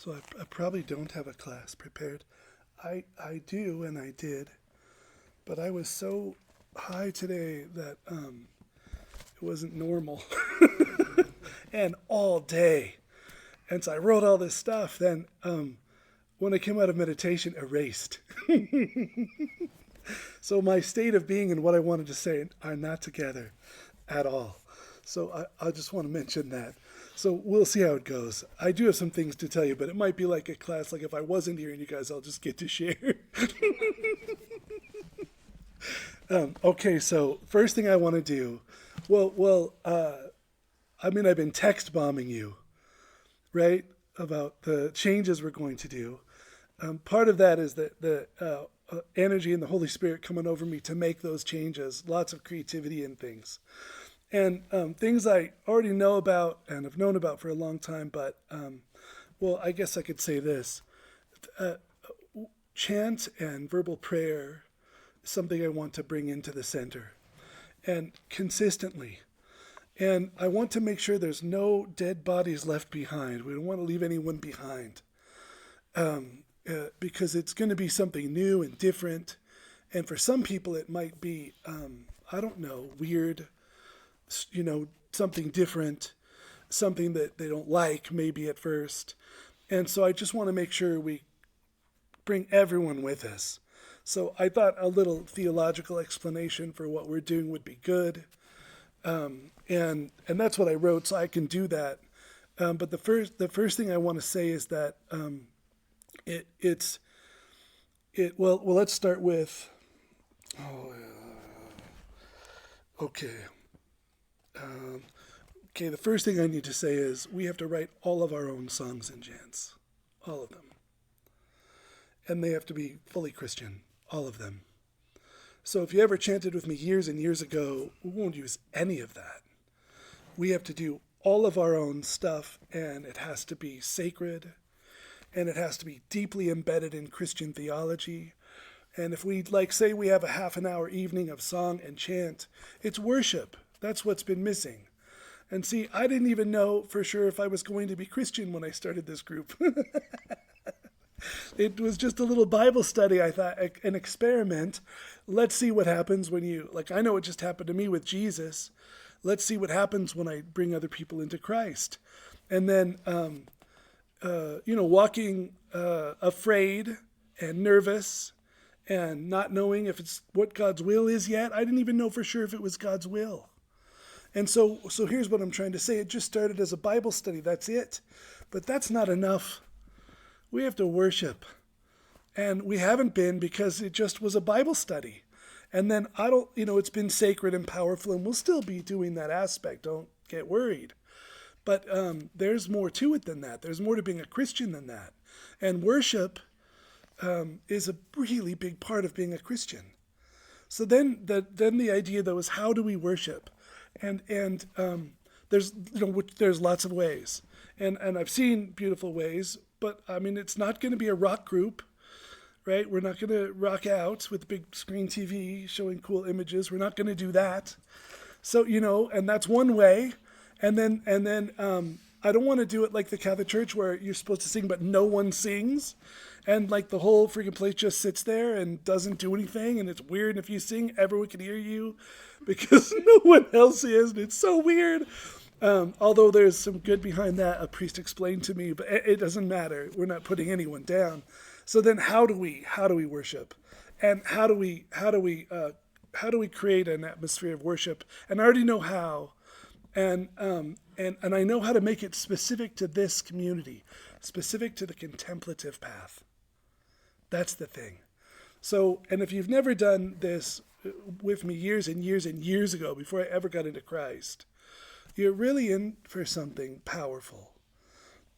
So I probably don't have a class prepared. I do, and I did, but I was so high today that it wasn't normal, and all day. And so I wrote all this stuff. Then when I came out of meditation, erased. So my state of being and what I wanted to say are not together at all. So I just want to mention that. So we'll see how it goes. I do have some things to tell you, but it might be like a class. Like if I wasn't here and you guys, I'll just get to share. Okay, so first thing I want to do, I mean, I've been text bombing you, right, about the changes we're going to do. Part of that is that the energy and the Holy Spirit coming over me to make those changes, lots of creativity and things. And things I already know about and have known about for a long time, but, I guess I could say this. Uh, Chant and verbal prayer is something I want to bring into the center and consistently. And I want to make sure there's no dead bodies left behind. We don't want to leave anyone behind because it's going to be something new and different. And for some people, it might be, I don't know, weird, something different, something that they don't like maybe at first. And so I just want to make sure we bring everyone with us. So I thought a little theological explanation for what we're doing would be good. And that's what I wrote, so I can do that. But the first thing I want to say is that let's start with. Oh, okay. Okay, the first thing I need to say is we have to write all of our own songs and chants, all of them, and they have to be fully Christian, all of them. So if you ever chanted with me years and years ago, we won't use any of that. We have to do all of our own stuff, and it has to be sacred, and it has to be deeply embedded in Christian theology. And if we, say we have a half an hour evening of song and chant, it's worship. That's what's been missing. And see, I didn't even know for sure if I was going to be Christian when I started this group. It was just a little Bible study, I thought, an experiment. Let's see what happens when I know it just happened to me with Jesus. Let's see what happens when I bring other people into Christ. And then, walking afraid and nervous and not knowing if it's what God's will is yet. I didn't even know for sure if it was God's will. And so here's what I'm trying to say. It just started as a Bible study. That's it. But that's not enough. We have to worship. And we haven't been because it just was a Bible study. And then it's been sacred and powerful, and we'll still be doing that aspect. Don't get worried. But there's more to it than that. There's more to being a Christian than that. And worship is a really big part of being a Christian. So then the idea, though, is how do we worship? And there's lots of ways. And I've seen beautiful ways, but I mean, it's not going to be a rock group, right? We're not going to rock out with big screen TV showing cool images. We're not going to do that. So, and that's one way. And then I don't want to do it like the Catholic Church where you're supposed to sing, but no one sings. And the whole freaking place just sits there and doesn't do anything. And it's weird. And if you sing, everyone can hear you because no one else is. And it's so weird. Although there's some good behind that, a priest explained to me, but it doesn't matter. We're not putting anyone down. So then how do we worship? And how do we create an atmosphere of worship? And I already know how. And I know how to make it specific to this community, specific to the contemplative path. That's the thing. So, and if you've never done this with me years and years and years ago, before I ever got into Christ, you're really in for something powerful.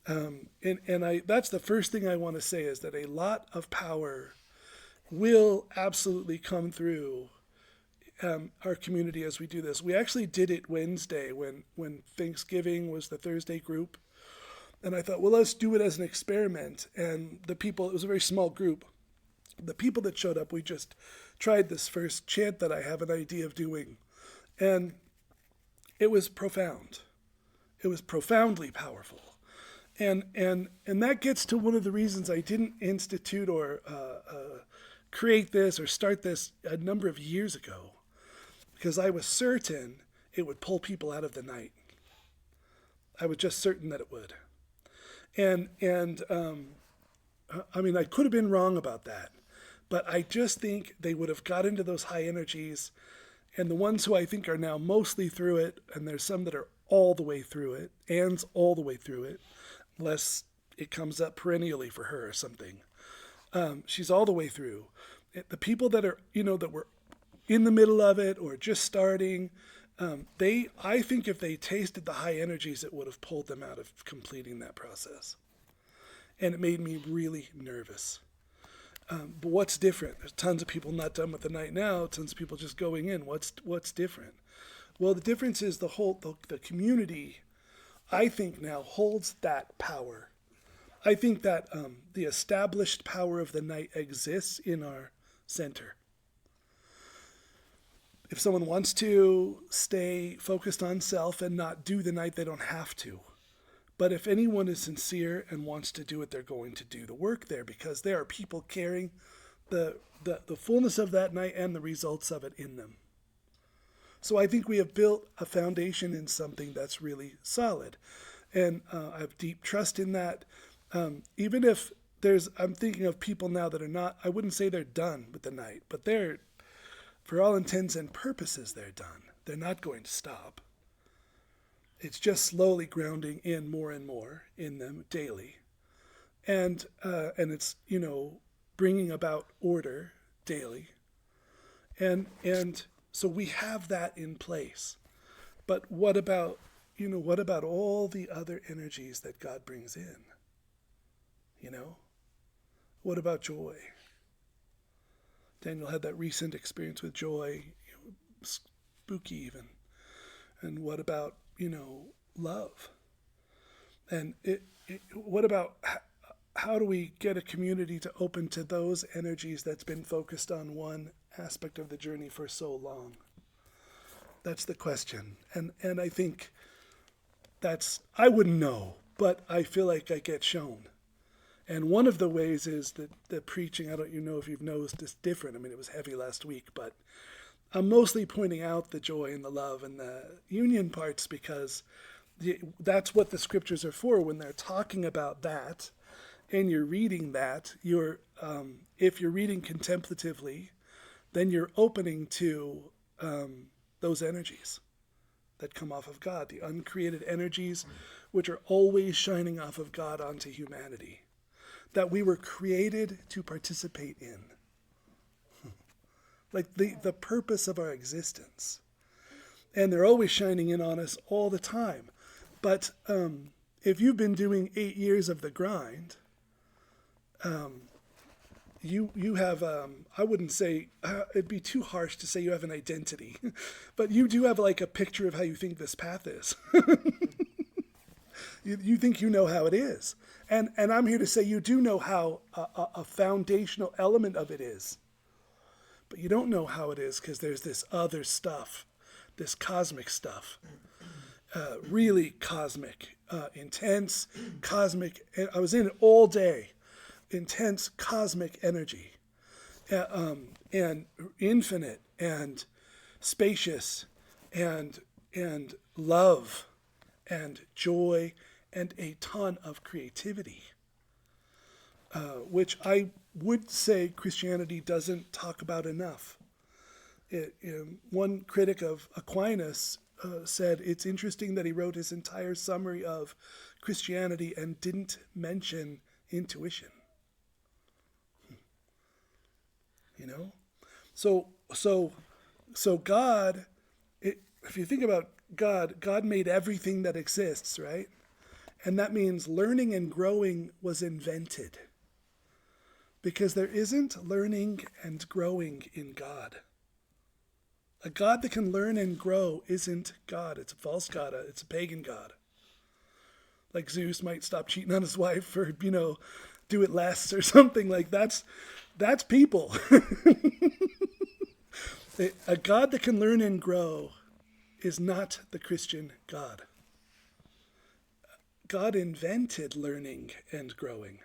That's the first thing I want to say is that a lot of power will absolutely come through our community as we do this. We actually did it Wednesday when Thanksgiving was the Thursday group. And I thought, well, let's do it as an experiment. And it was a very small group. The people that showed up, we just tried this first chant that I have an idea of doing. And it was profound. It was profoundly powerful. And that gets to one of the reasons I didn't institute or create this or start this a number of years ago, because I was certain it would pull people out of the night. I was just certain that it would. And I mean, I could have been wrong about that, but I just think they would have got into those high energies, and the ones who I think are now mostly through it, and there's some that are all the way through it, Anne's all the way through it, unless it comes up perennially for her or something. She's all the way through. The people that are, that were in the middle of it or just starting, I think if they tasted the high energies, it would have pulled them out of completing that process. And it made me really nervous. But what's different? There's tons of people not done with the night now, tons of people just going in. What's different? Well, the difference is the community, I think, now holds that power. I think that the established power of the night exists in our center. If someone wants to stay focused on self and not do the night, they don't have to. But if anyone is sincere and wants to do it, they're going to do the work there, because there are people carrying the fullness of that night and the results of it in them. So I think we have built a foundation in something that's really solid. And I have deep trust in that. Even if I'm thinking of people now that are not, I wouldn't say they're done with the night, but for all intents and purposes, they're done. They're not going to stop. It's just slowly grounding in more and more in them daily. And it's, bringing about order daily. And so we have that in place. But what about all the other energies that God brings in? What about joy? Daniel had that recent experience with joy, spooky even. And what about, love? And what about how do we get a community to open to those energies that's been focused on one aspect of the journey for so long? That's the question. And I think I wouldn't know, but I feel like I get shown. And one of the ways is that the preaching, I don't know if you've noticed, is different. I mean, it was heavy last week, but I'm mostly pointing out the joy and the love and the union parts, because that's what the scriptures are for. When they're talking about that and you're reading that, if you're reading contemplatively, then you're opening to those energies that come off of God, the uncreated energies, which are always shining off of God onto humanity, that we were created to participate in. Like the purpose of our existence. And they're always shining in on us all the time. But if you've been doing 8 years of the grind, you have, I wouldn't say, it'd be too harsh to say you have an identity, but you do have like a picture of how you think this path is. You think you know how it is. And I'm here to say you do know how a foundational element of it is. But you don't know how it is because there's this other stuff, this cosmic stuff, really cosmic, intense, cosmic. I was in it all day. Intense cosmic energy, and infinite and spacious and love and joy and a ton of creativity, which I would say Christianity doesn't talk about enough. One critic of Aquinas said it's interesting that he wrote his entire summary of Christianity and didn't mention intuition. So God, if you think about God made everything that exists, right? And that means learning and growing was invented. Because there isn't learning and growing in God. A God that can learn and grow isn't God. It's a false God. It's a pagan God. Like Zeus might stop cheating on his wife or, do it less or something like that's people. A God that can learn and grow is not the Christian God. God invented learning and growing.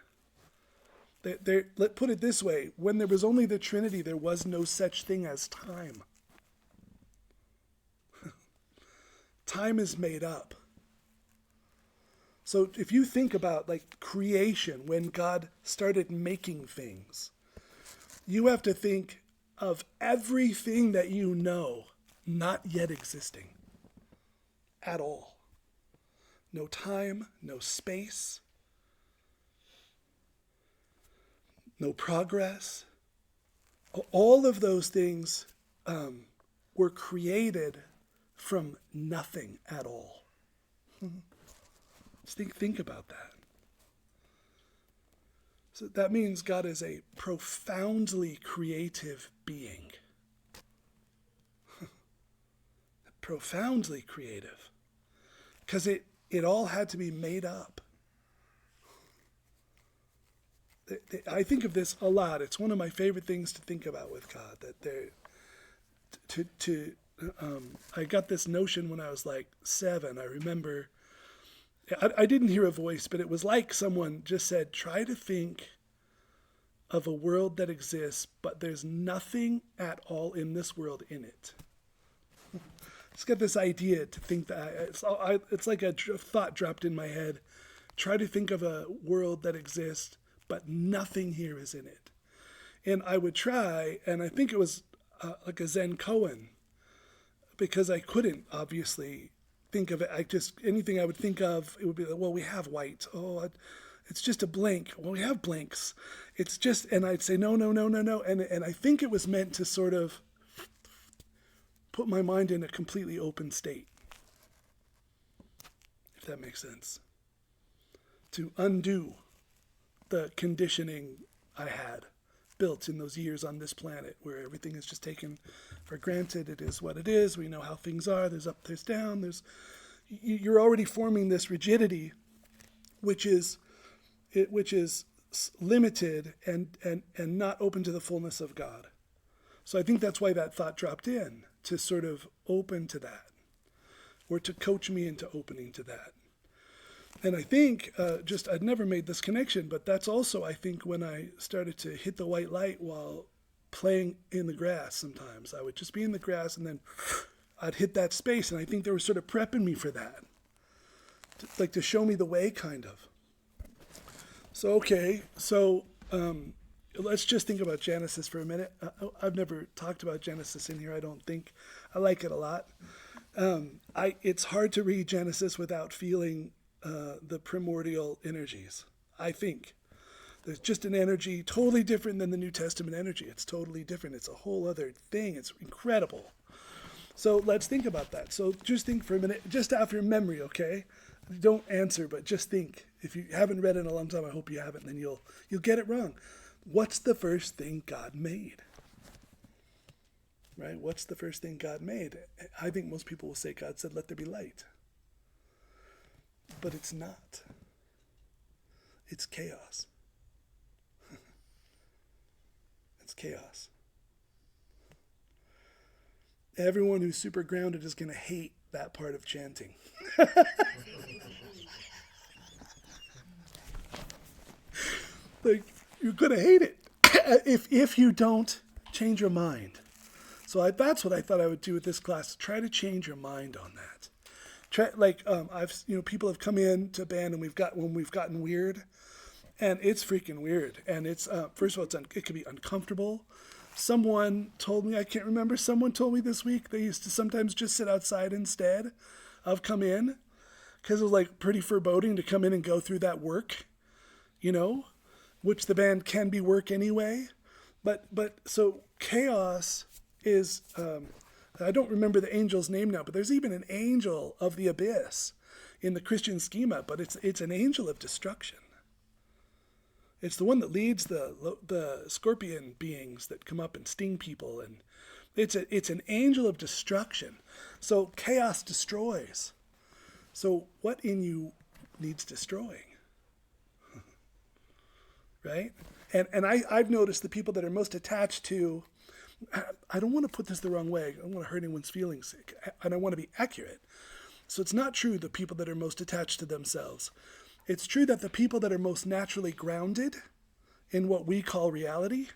Let's put it this way. When there was only the Trinity, there was no such thing as time. Time is made up. So if you think about like creation, when God started making things, you have to think of everything that you know not yet existing at all. No time, no space, no progress. All of those things were created from nothing at all. Just think about that. So that means God is a profoundly creative being. Profoundly creative. Because it all had to be made up. I think of this a lot. It's one of my favorite things to think about with God. That I got this notion when I was like 7. I remember, I didn't hear a voice, but it was like someone just said, try to think of a world that exists, but there's nothing at all in this world in it. Just got this idea to think that it's like a thought dropped in my head. Try to think of a world that exists, but nothing here is in it. And I would try, and I think it was like a Zen koan, because I couldn't obviously think of it. Anything I would think of, it would be like, well, we have white. Oh, it's just a blank. Well, we have blanks. It's just, and I'd say, no. And I think it was meant to sort of put my mind in a completely open state, if that makes sense. To undo the conditioning I had built in those years on this planet where everything is just taken for granted. It is what it is. We know how things are. There's up, there's down. You're already forming this rigidity, which is limited and not open to the fullness of God. So I think that's why that thought dropped in, to sort of open to that, or to coach me into opening to that. And I think, I'd never made this connection, but that's also, I think, when I started to hit the white light while playing in the grass sometimes. I would just be in the grass and then I'd hit that space, and I think they were sort of prepping me for that. To show me the way, kind of. So, okay, let's just think about Genesis for a minute. I've never talked about Genesis in here, I don't think. I like it a lot. It's hard to read Genesis without feeling the primordial energies, I think. There's just an energy totally different than the New Testament energy. It's totally different. It's a whole other thing. It's incredible. So let's think about that. So just think for a minute, just after memory, okay? Don't answer, but just think. If you haven't read it in a long time, I hope you haven't, then you'll get it wrong. What's the first thing God made? Right? What's the first thing God made? I think most people will say God said, let there be light. But it's not. It's chaos. It's chaos. Everyone who's super grounded is going to hate that part of chanting. Like, you're going to hate it if you don't change your mind. So that's what I thought I would do with this class. Try to change your mind on that. People have come in to band and we've gotten weird, and it's freaking weird. And it's first of all, it can be uncomfortable. Someone told me, I can't remember. Someone told me this week they used to sometimes just sit outside instead of come in, because it was like pretty foreboding to come in and go through that work, which the band can be work anyway. But so chaos is. I don't remember the angel's name now, but there's even an angel of the abyss in the Christian schema, but it's an angel of destruction. It's the one that leads the scorpion beings that come up and sting people, and it's an angel of destruction. So chaos destroys. So what in you needs destroying? Right? And I've noticed the people that are most attached to, I don't want to put this the wrong way. I don't want to hurt anyone's feelings, and I want to be accurate. So it's not true the people that are most attached to themselves. It's true that the people that are most naturally grounded in what we call reality,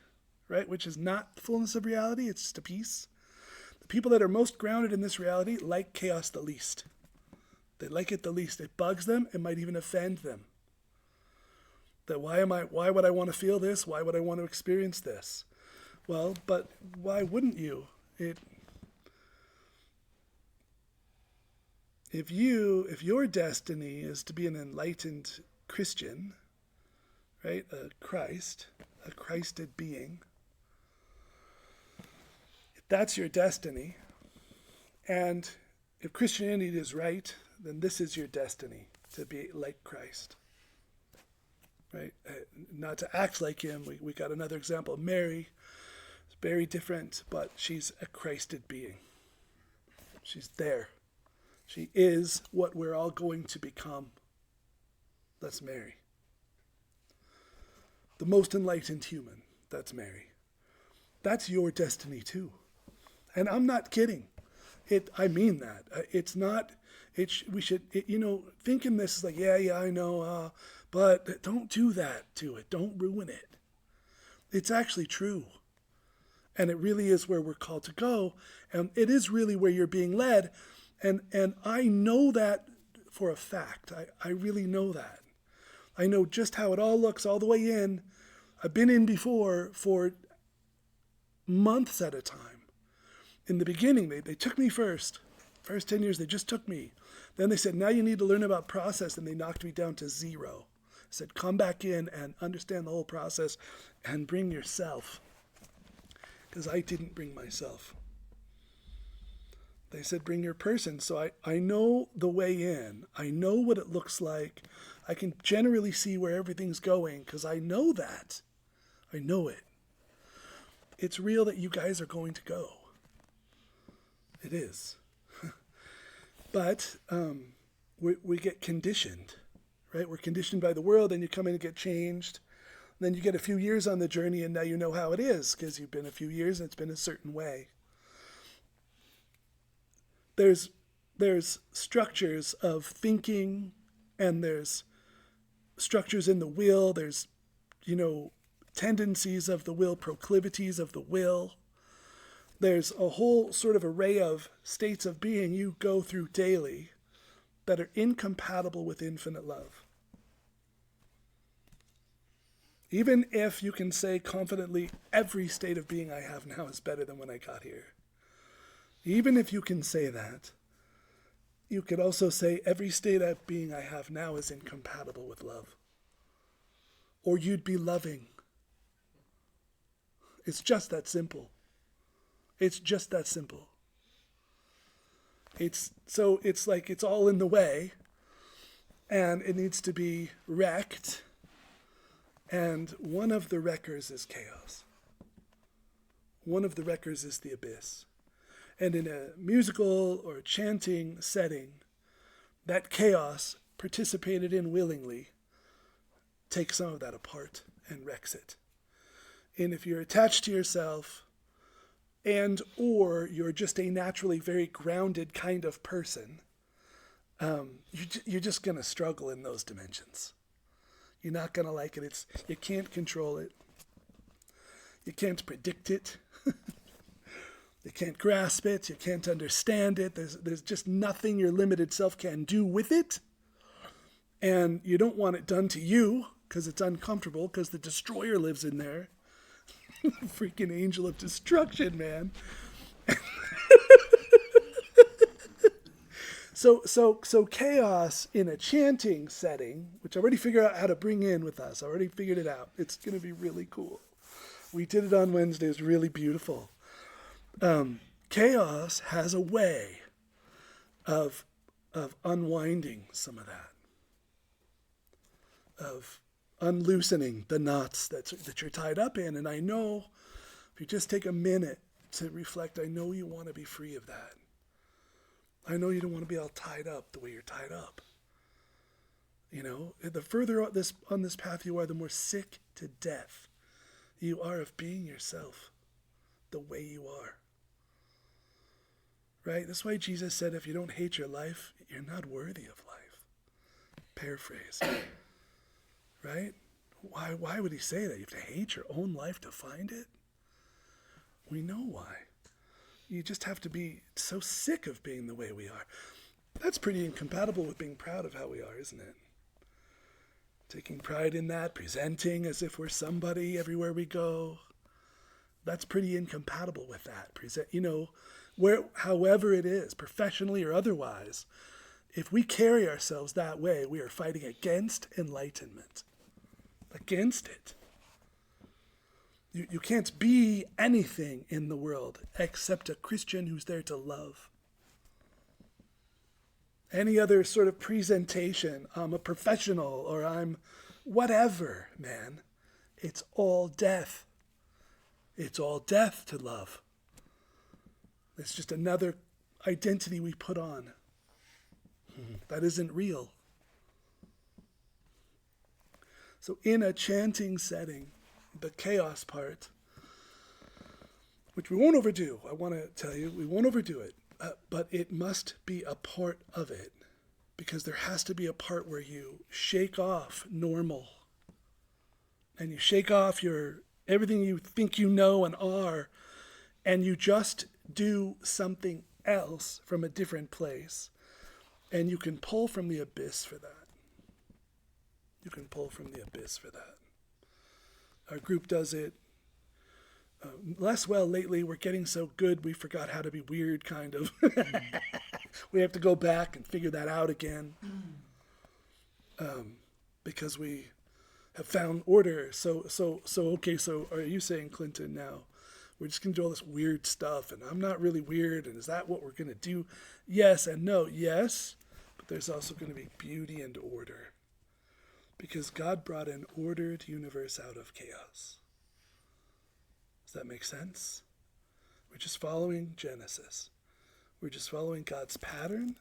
right, which is not the fullness of reality, it's just a piece. The people that are most grounded in this reality like chaos the least. They like it the least. It bugs them. It might even offend them. That why would I want to feel this? Why would I want to experience this? Well, but why wouldn't you? If your destiny is to be an enlightened Christian, right, a Christed being, if that's your destiny, and if Christianity is right, then this is your destiny, to be like Christ. Right? Not to act like him. We got another example. Mary is very different, but she's a Christed being. She's there. She is what we're all going to become. That's Mary. The most enlightened human. That's Mary. That's your destiny too. And I'm not kidding. I mean that. It's not, we should, thinking this is like, yeah, I know, but don't do that to it. Don't ruin it. It's actually true. And it really is where we're called to go. And it is really where you're being led. And I know that for a fact. I really know that. I know just how it all looks all the way in. I've been in before for months at a time. In the beginning, they took me first. First 10 years, they just took me. Then they said, now you need to learn about process, and they knocked me down to 0. Said, come back in and understand the whole process and bring yourself. Because I didn't bring myself. They said, bring your person. So I know the way in. I know what it looks like. I can generally see where everything's going because I know that. I know it. It's real that you guys are going to go. It is. But we get conditioned, right? We're conditioned by the world, and you come in and get changed. Then you get a few years on the journey, and now you know how it is because you've been a few years and it's been a certain way. There's structures of thinking, and there's structures in the will. There's, tendencies of the will, proclivities of the will. There's a whole sort of array of states of being you go through daily that are incompatible with infinite love. Even if you can say confidently, every state of being I have now is better than when I got here. Even if you can say that, you could also say every state of being I have now is incompatible with love. Or you'd be loving. It's just that simple. It's just that simple. It's like it's all in the way, and it needs to be wrecked, and one of the wreckers is chaos. One of the wreckers is the abyss. And in a musical or chanting setting, that chaos, participated in willingly, takes some of that apart and wrecks it. And if you're attached to yourself, and or you're just a naturally very grounded kind of person, you're just going to struggle in those dimensions. You're not going to like it. You can't control it. You can't predict it. You can't grasp it. You can't understand it. There's just nothing your limited self can do with it. And you don't want it done to you because it's uncomfortable because the destroyer lives in there. Freaking angel of destruction, man. So chaos in a chanting setting, which I already figured out how to bring in with us. I already figured it out. It's going to be really cool. We did it on Wednesday. It was really beautiful. Chaos has a way of unwinding some of that, of unloosening the knots that you're tied up in. And I know if you just take a minute to reflect, I know you want to be free of that. I know you don't want to be all tied up the way you're tied up. The further on this path you are, the more sick to death you are of being yourself the way you are. right? That's why Jesus said, if you don't hate your life, you're not worthy of life. Paraphrase, right? Why would he say that? You have to hate your own life to find it? We know why. You just have to be so sick of being the way we are. That's pretty incompatible with being proud of how we are, isn't it? Taking pride in that, presenting as if we're somebody everywhere we go. That's pretty incompatible with that. However it is, professionally or otherwise, if we carry ourselves that way, we are fighting against enlightenment. Against it. You can't be anything in the world except a Christian who's there to love. Any other sort of presentation, I'm a professional or I'm whatever, man, it's all death. It's all death to love. It's just another identity we put on. That isn't real. So in a chanting setting, the chaos part, which we won't overdo, I want to tell you, we won't overdo it, but it must be a part of it, because there has to be a part where you shake off normal, and you shake off everything you think you know and are, and you just do something else from a different place, and you can pull from the abyss for that. You can pull from the abyss for that. Our group does it less well lately. We're getting so good we forgot how to be weird, kind of. We have to go back and figure that out again, because we have found order. So okay, so are you saying, Clinton, now we're just going to do all this weird stuff, and I'm not really weird, and is that what we're going to do? Yes and no. Yes, but there's also going to be beauty and order, because God brought an ordered universe out of chaos. Does that make sense? We're just following Genesis. We're just following God's pattern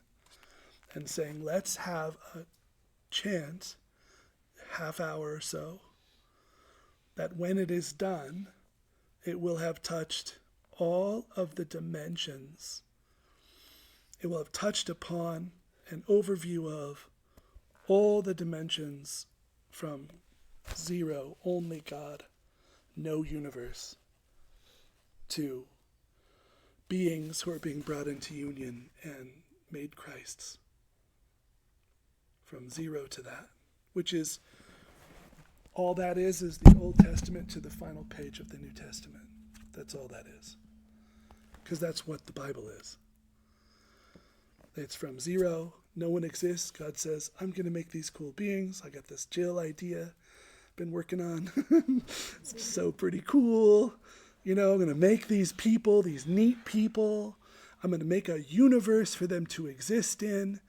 and saying, let's have a chant, half hour or so, that when it is done, it will have touched all of the dimensions. It will have touched upon an overview of all the dimensions from zero, only God, no universe, to beings who are being brought into union and made Christs. From zero to that, which is, all that is the Old Testament to the final page of the New Testament. That's all that is. Because that's what the Bible is. It's from zero, no one exists. God says, I'm going to make these cool beings. I got this Jill idea been working on. It's so pretty cool. I'm going to make these people, these neat people. I'm going to make a universe for them to exist in.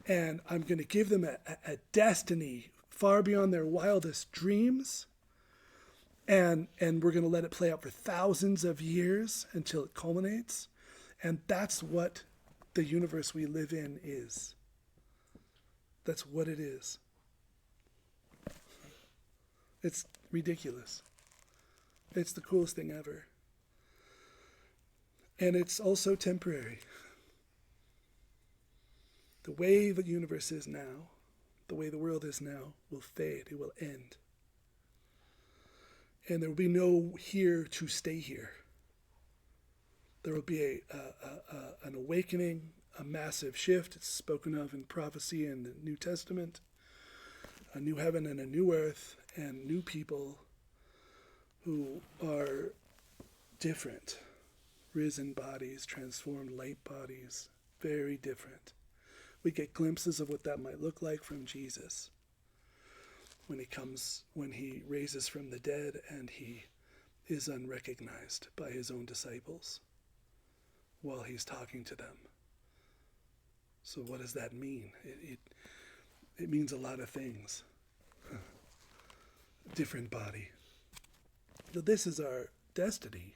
And I'm going to give them a destiny far beyond their wildest dreams. And we're going to let it play out for thousands of years until it culminates. And that's what the universe we live in is. That's what it is. It's ridiculous. It's the coolest thing ever. And it's also temporary. The way the universe is now, the way the world is now, will fade. It will end. And there will be no here to stay here. There will be an awakening, a massive shift. It's spoken of in prophecy in the New Testament. A new heaven and a new earth and new people who are different. Risen bodies, transformed light bodies, very different. We get glimpses of what that might look like from Jesus when he raises from the dead and he is unrecognized by his own disciples while he's talking to them. So what does that mean? It means a lot of things. Different body. So this is our destiny.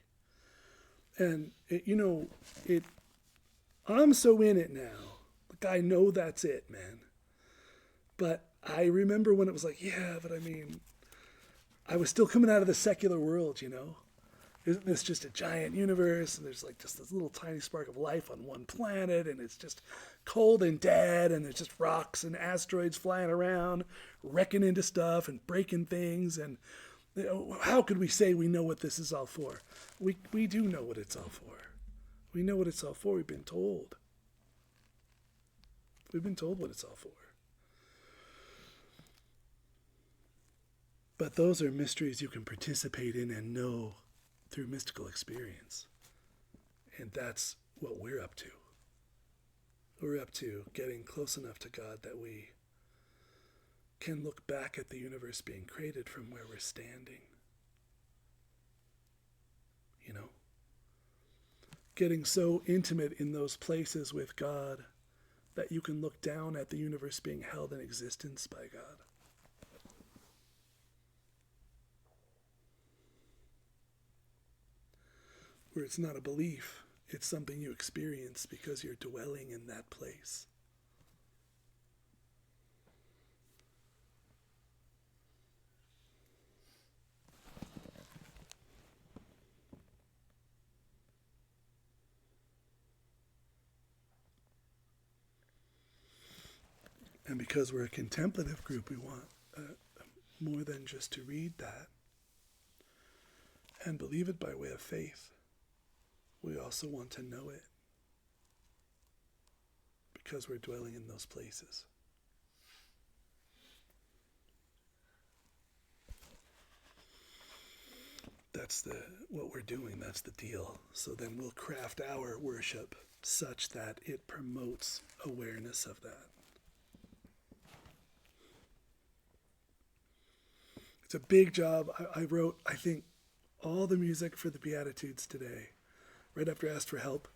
And I'm so in it now. Like, I know that's it, man. But I remember when it was like, yeah, but I mean, I was still coming out of the secular world, Isn't this just a giant universe? And there's like just this little tiny spark of life on one planet, and it's just cold and dead, and there's just rocks and asteroids flying around, wrecking into stuff and breaking things. And how could we say we know what this is all for? We do know what it's all for. We know what it's all for. We've been told. We've been told what it's all for. But those are mysteries you can participate in and know through mystical experience. And that's what we're up to. We're up to getting close enough to God that we can look back at the universe being created from where we're standing. You know? Getting so intimate in those places with God that you can look down at the universe being held in existence by God. Where it's not a belief, it's something you experience because you're dwelling in that place. And because we're a contemplative group, we want more than just to read that and believe it by way of faith. We also want to know it because we're dwelling in those places. That's what we're doing. That's the deal. So then we'll craft our worship such that it promotes awareness of that. It's a big job. I wrote, I think, all the music for the Beatitudes today, right after I asked for help.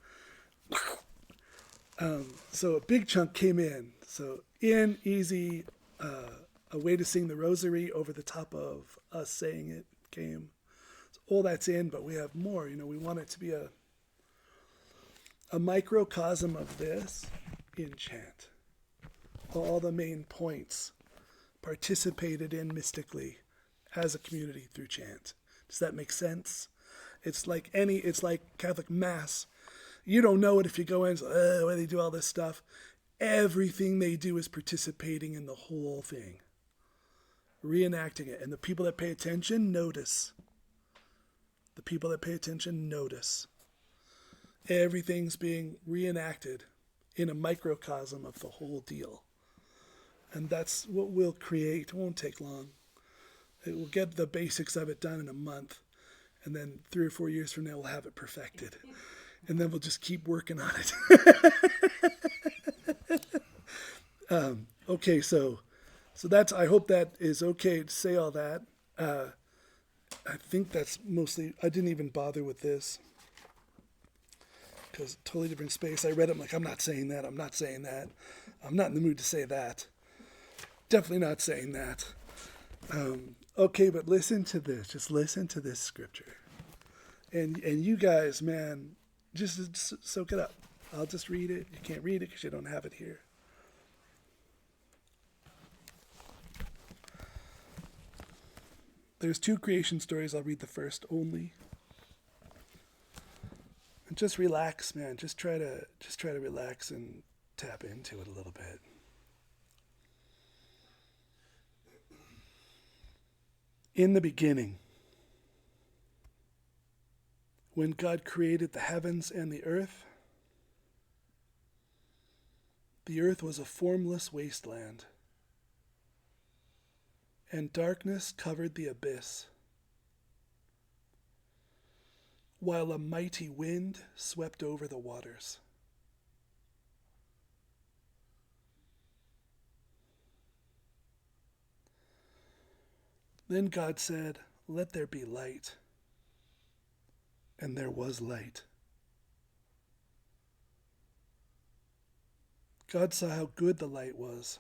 So a big chunk came in. So easy, a way to sing the rosary over the top of us saying it came. So all that's in, but we have more. We want it to be a microcosm of this in chant. All the main points participated in mystically as a community through chant. Does that make sense? It's like Catholic Mass. You don't know it if you go in, where they do all this stuff. Everything they do is participating in the whole thing. Reenacting it. And the people that pay attention notice. The people that pay attention notice. Everything's being reenacted in a microcosm of the whole deal. And that's what we'll create. It won't take long. It will get the basics of it done in a month. And then 3 or 4 years from now, we'll have it perfected. And then we'll just keep working on it. Okay, so that's, I hope that is okay to say all that. I think that's mostly, I didn't even bother with this. Because totally different space. I read it, I'm like, I'm not saying that. I'm not in the mood to say that. Definitely not saying that. Okay, but listen to this. Just listen to this scripture. And you guys, man, just soak it up. I'll just read it. You can't read it because you don't have it here. There's 2 creation stories. I'll read the first only. And just relax, man. Just try to relax and tap into it a little bit. In the beginning, when God created the heavens and the earth was a formless wasteland, and darkness covered the abyss, while a mighty wind swept over the waters. Then God said, "Let there be light." And there was light. God saw how good the light was.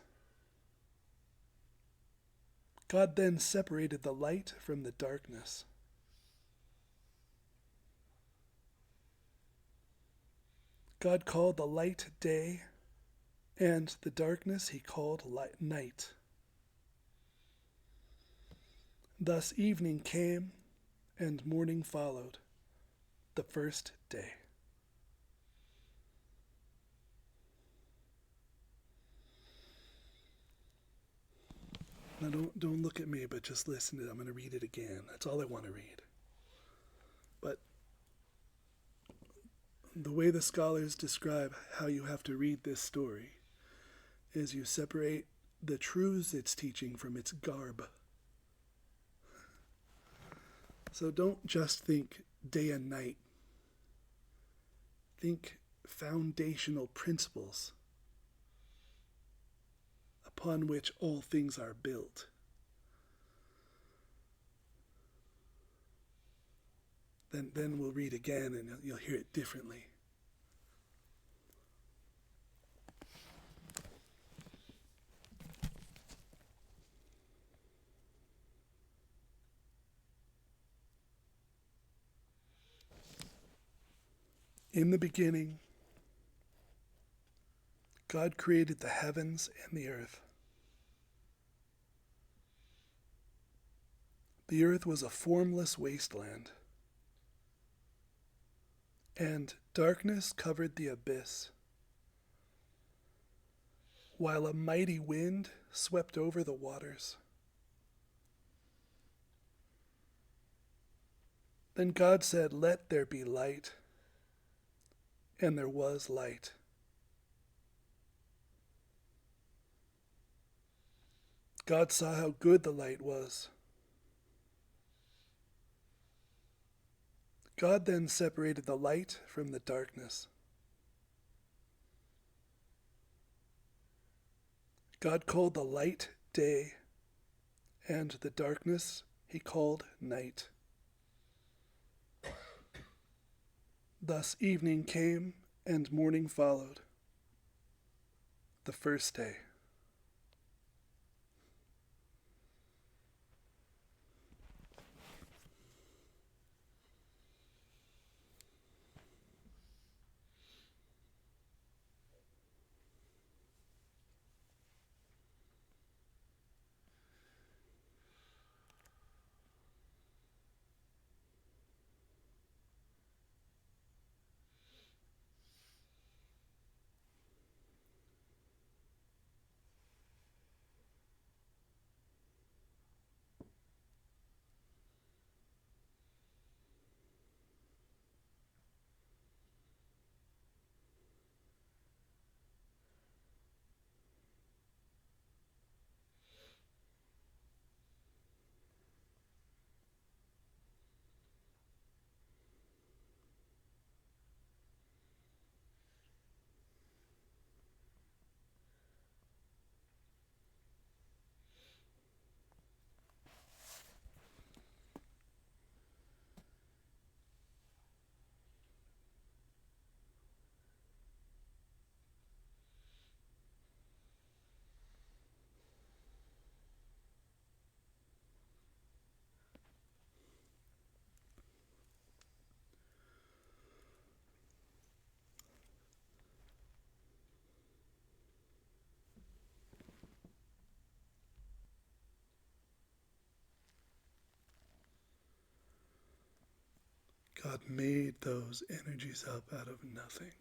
God then separated the light from the darkness. God called the light day, and the darkness he called night. Thus evening came, and morning followed, The first day. Now don't look at me, but just listen to it. I'm going to read it again. That's all I want to read. But the way the scholars describe how you have to read this story is you separate the truths it's teaching from its garb. So don't just think day and night. Think foundational principles upon which all things are built. Then we'll read again and you'll hear it differently. In the beginning, God created the heavens and the earth. The earth was a formless wasteland, and darkness covered the abyss, while a mighty wind swept over the waters. Then God said, "Let there be light," and there was light. God saw how good the light was. God then separated the light from the darkness. God called the light day, and the darkness he called night. Thus evening came, and morning followed, the first day. God made those energies up out of nothing.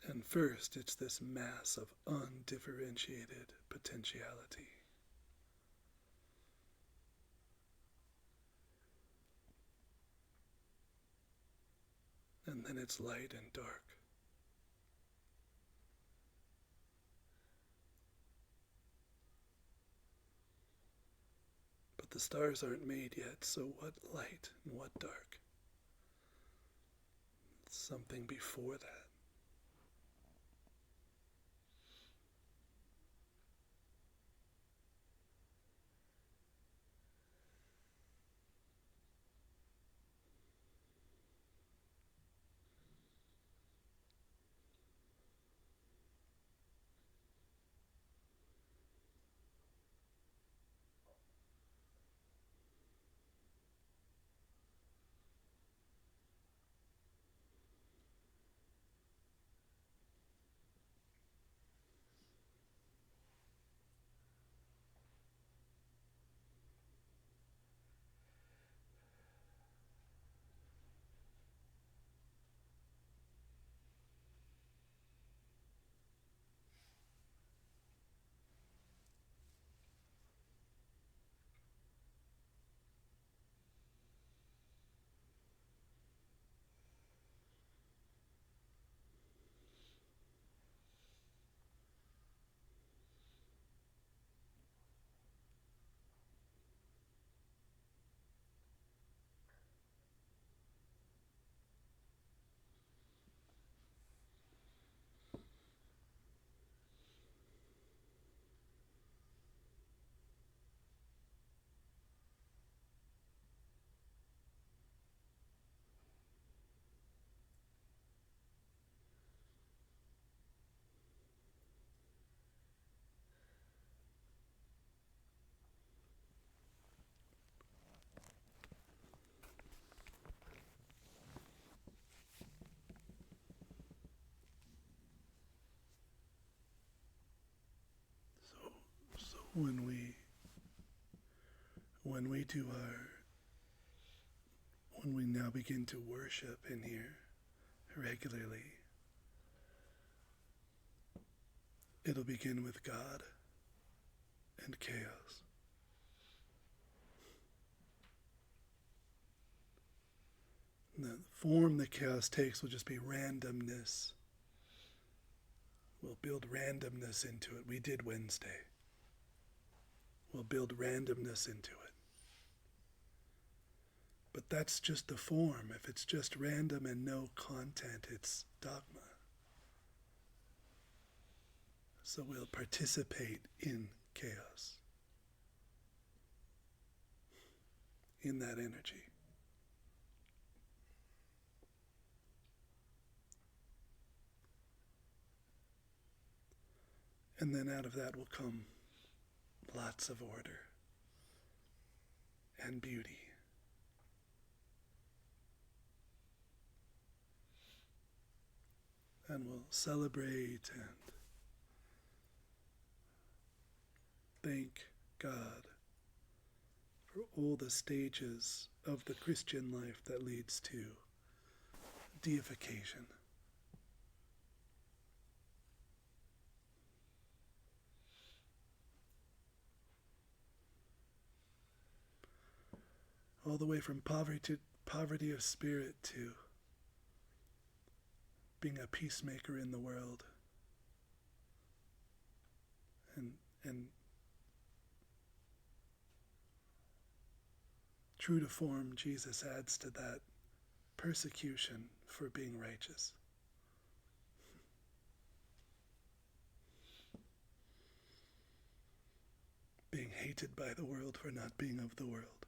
And first, it's this mass of undifferentiated potentiality. And then it's light and dark. But the stars aren't made yet, so what light and what dark? It's something before that. when we when we do our when we now begin to worship in here regularly, it'll begin with God and chaos. The form that chaos takes will just be randomness. We'll build randomness into it. We did Wednesday. We'll build randomness into it. But that's just the form. If it's just random and no content, it's dogma. So we'll participate in chaos, in that energy. And then out of that will come lots of order and beauty. And we'll celebrate and thank God for all the stages of the Christian life that leads to deification. All the way from poverty of spirit to being a peacemaker in the world. And true to form, Jesus adds to that persecution for being righteous. Being hated by the world for not being of the world.